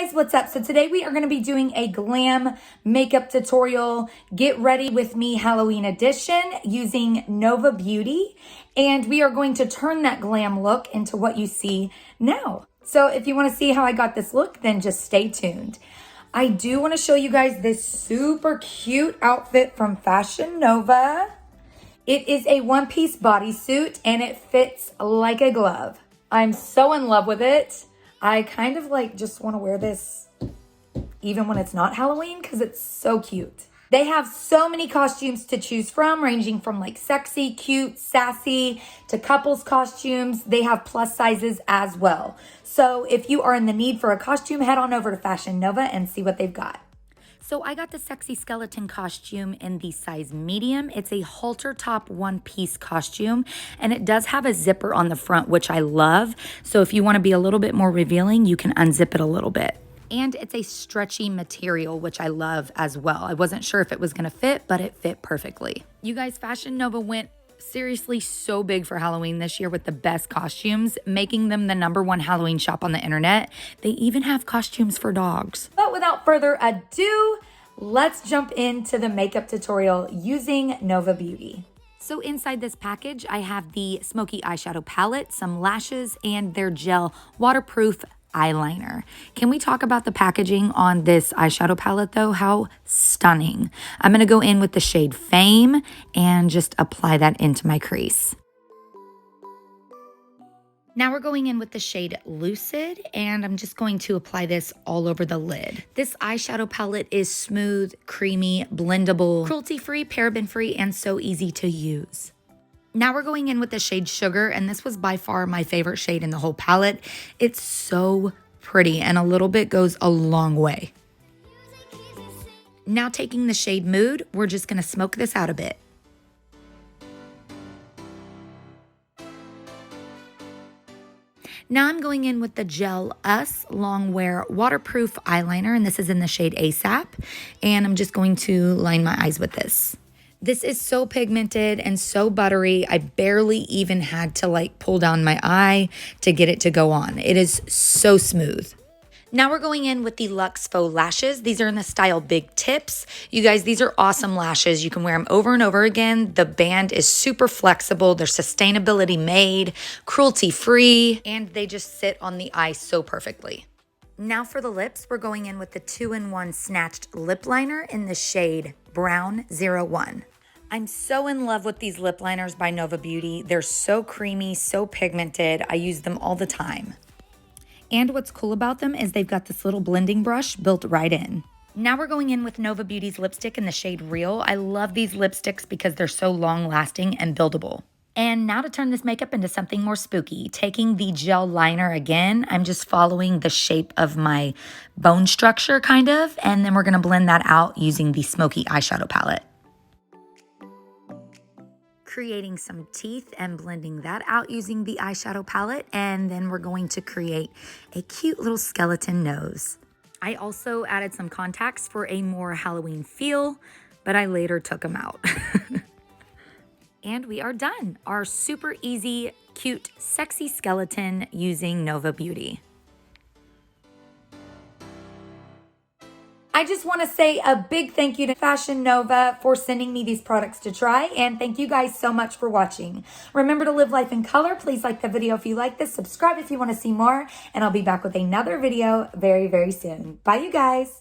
guys, what's up? So today we are going to be doing a glam makeup tutorial. Get ready with me Halloween edition using Nova Beauty. And we are going to turn that glam look into what you see now. So if you want to see how I got this look, then just stay tuned. I do want to show you guys this super cute outfit from Fashion Nova. It is a one-piece bodysuit and it fits like a glove. I'm so in love with it. I kind of just want to wear this even when it's not Halloween because it's so cute. They have so many costumes to choose from, ranging from sexy, cute, sassy to couples costumes. They have plus sizes as well. So if you are in the need for a costume, head on over to Fashion Nova and see what they've got. So I got the sexy skeleton costume in the size medium. It's a halter top one-piece costume, and it does have a zipper on the front, which I love. So if you want to be a little bit more revealing, you can unzip it a little bit. And it's a stretchy material, which I love as well. I wasn't sure if it was going to fit, but it fit perfectly. You guys, Fashion Nova went seriously so big for Halloween this year with the best costumes, making them the #1 Halloween shop on the internet. They even have costumes for dogs. But without further ado, let's jump into the makeup tutorial using Nova Beauty. So inside this package, I have the smoky eyeshadow palette, some lashes, and their gel waterproof eyeliner. Can we talk about the packaging on this eyeshadow palette though? How stunning. I'm going to go in with the shade Fame and just apply that into my crease. Now we're going in with the shade Lucid, and I'm just going to apply this all over the lid. This eyeshadow palette is smooth, creamy, blendable, cruelty-free, paraben-free, and so easy to use. Now we're going in with the shade Sugar, and this was by far my favorite shade in the whole palette. It's so pretty, and a little bit goes a long way. Now taking the shade Mood, we're just gonna smoke this out a bit. Now I'm going in with the Gel Us Longwear Waterproof Eyeliner, and this is in the shade ASAP, and I'm just going to line my eyes with this. This is so pigmented and so buttery. I barely even had to pull down my eye to get it to go on. It is so smooth. Now we're going in with the Luxe Faux Lashes. These are in the style Big Tips. You guys, these are awesome lashes. You can wear them over and over again. The band is super flexible. They're sustainability made, cruelty free, and they just sit on the eye so perfectly. Now for the lips, we're going in with the 2-in-1 Snatched Lip Liner in the shade Brown 01. I'm so in love with these lip liners by Nova Beauty. They're so creamy, so pigmented. I use them all the time. And what's cool about them is they've got this little blending brush built right in. Now we're going in with Nova Beauty's lipstick in the shade Real. I love these lipsticks because they're so long lasting and buildable. And now to turn this makeup into something more spooky, taking the gel liner again, I'm just following the shape of my bone structure kind of, and then we're gonna blend that out using the smoky eyeshadow palette. Creating some teeth and blending that out using the eyeshadow palette, and then we're going to create a cute little skeleton nose. I also added some contacts for a more Halloween feel, but I later took them out. And we are done. Our super easy, cute, sexy skeleton using Nova Beauty. I just want to say a big thank you to Fashion Nova for sending me these products to try, and thank you guys so much for watching. Remember to live life in color. Please like the video if you like this, subscribe if you want to see more, and I'll be back with another video very, very soon. Bye, you guys.